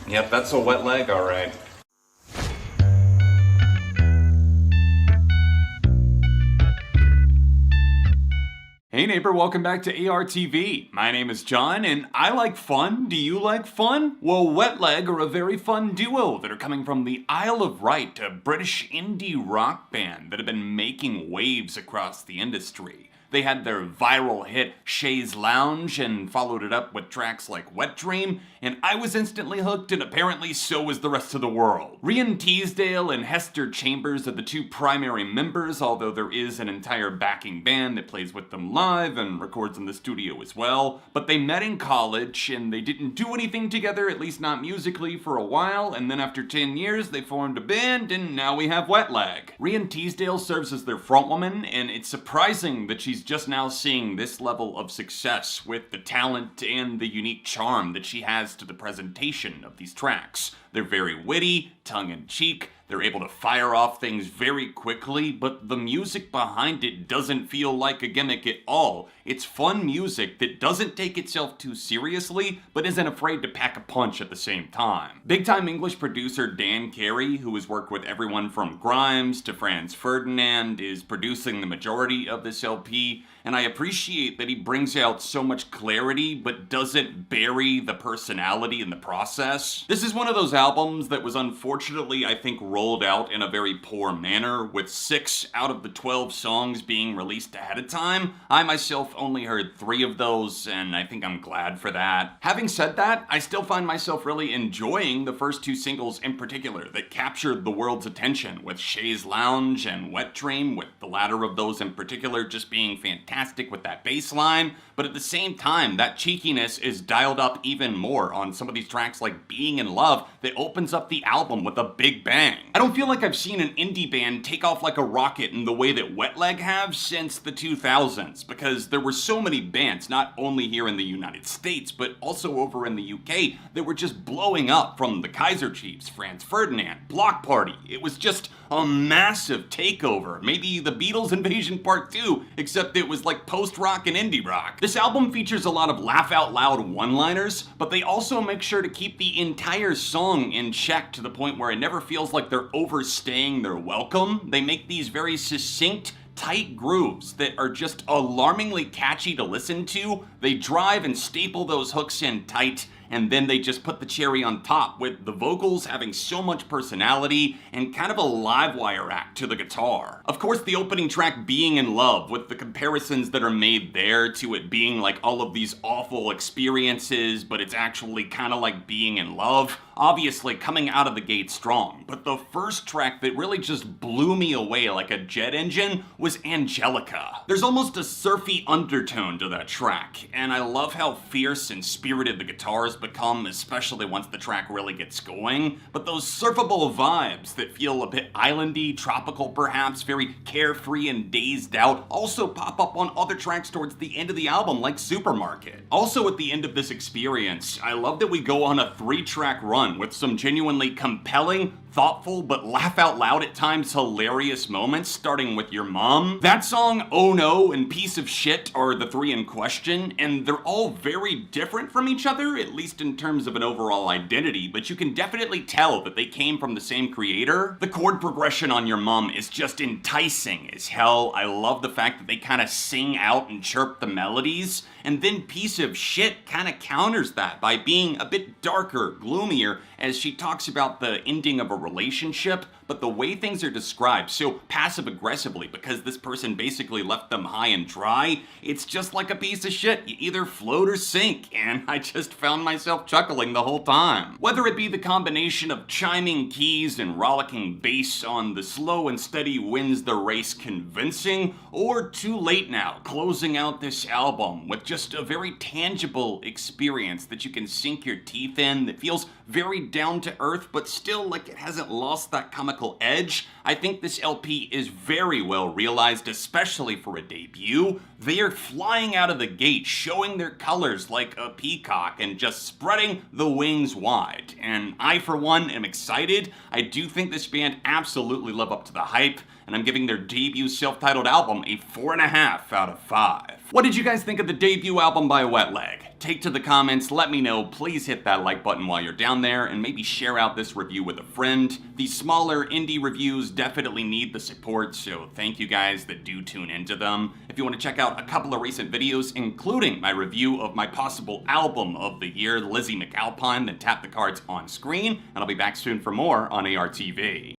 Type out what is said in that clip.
Yep, that's a wet leg, alright. Hey neighbor, welcome back to ARTV. My name is John, and I like fun. Do you like fun? Well, Wet Leg are a very fun duo that are coming from the Isle of Wight, a British indie rock band that have been making waves across the industry. They had their viral hit Chaise Longue and followed it up with tracks like Wet Dream, and I was instantly hooked, and apparently so was the rest of the world. Rhian Teasdale and Hester Chambers are the two primary members, although there is an entire backing band that plays with them live and records in the studio as well. But they met in college, and they didn't do anything together, at least not musically, for a while, and then after 10 years they formed a band, and now we have Wet Leg. Rhian Teasdale serves as their frontwoman, and it's surprising that she's just now seeing this level of success with the talent and the unique charm that she has to the presentation of these tracks. They're very witty, tongue-in-cheek, they're able to fire off things very quickly, but the music behind it doesn't feel like a gimmick at all. It's fun music that doesn't take itself too seriously, but isn't afraid to pack a punch at the same time. Big-time English producer Dan Carey, who has worked with everyone from Grimes to Franz Ferdinand, is producing the majority of this LP, and I appreciate that he brings out so much clarity, but doesn't bury the personality in the process. This is one of those albums that was unfortunately, I think, rolled out in a very poor manner, with 6 out of the 12 songs being released ahead of time. I myself only heard 3 of those, and I think I'm glad for that. Having said that, I still find myself really enjoying the first 2 singles in particular that captured the world's attention, with Chaise Lounge and Wet Dream, with the latter of those in particular just being fantastic with that bass line, but at the same time, that cheekiness is dialed up even more on some of these tracks like Being in Love that opens up the album with a big bang. I don't feel like I've seen an indie band take off like a rocket in the way that Wet Leg have since the 2000s, because there were so many bands, not only here in the United States, but also over in the UK, that were just blowing up, from the Kaiser Chiefs, Franz Ferdinand, Block Party. It was just a massive takeover. Maybe the Beatles Invasion Part 2, except it was like post-rock and indie rock. This album features a lot of laugh-out-loud one-liners, but they also make sure to keep the entire song in check to the point where it never feels like they're overstaying their welcome. They make these very succinct, tight grooves that are just alarmingly catchy to listen to. They drive and staple those hooks in tight, and then they just put the cherry on top, with the vocals having so much personality and kind of a live wire act to the guitar. Of course, the opening track, Being in Love, with the comparisons that are made there to it being like all of these awful experiences, but it's actually kind of like being in love, obviously coming out of the gate strong. But the first track that really just blew me away like a jet engine was Angelica. There's almost a surfy undertone to that track, and I love how fierce and spirited the guitars become, especially once the track really gets going. But those surfable vibes that feel a bit islandy, tropical perhaps, very carefree and dazed out, also pop up on other tracks towards the end of the album, like Supermarket. Also at the end of this experience, I love that we go on a 3-track run with some genuinely compelling, thoughtful, but laugh out loud at times hilarious moments, starting with Your Mom. That song, Oh No, and Piece of Shit are the 3 in question, and they're all very different from each other, at least in terms of an overall identity, but you can definitely tell that they came from the same creator. The chord progression on Your Mom is just enticing as hell. I love the fact that they kind of sing out and chirp the melodies, and then Piece of Shit kind of counters that by being a bit darker, gloomier, as she talks about the ending of a relationship, but the way things are described so passive-aggressively because this person basically left them high and dry, it's just like a piece of shit. You either float or sink, and I just found myself chuckling the whole time. Whether it be the combination of chiming keys and rollicking bass on The Slow and Steady Wins the Race convincing, or Too Late Now, closing out this album with just a very tangible experience that you can sink your teeth in, that feels very down to earth, but still like it hasn't lost that comical edge. I think this LP is very well realized, especially for a debut. They are flying out of the gate, showing their colors like a peacock and just spreading the wings wide. And I, for one, am excited. I do think this band absolutely live up to the hype, and I'm giving their debut self-titled album a 4.5 out of 5. What did you guys think of the debut album by Wet Leg? Take to the comments, let me know, please hit that like button while you're down there, and maybe share out this review with a friend. These smaller indie reviews definitely need the support, so thank you guys that do tune into them. If you want to check out a couple of recent videos, including my review of my possible album of the year, Lizzie McAlpine, then tap the cards on screen, and I'll be back soon for more on ARTV.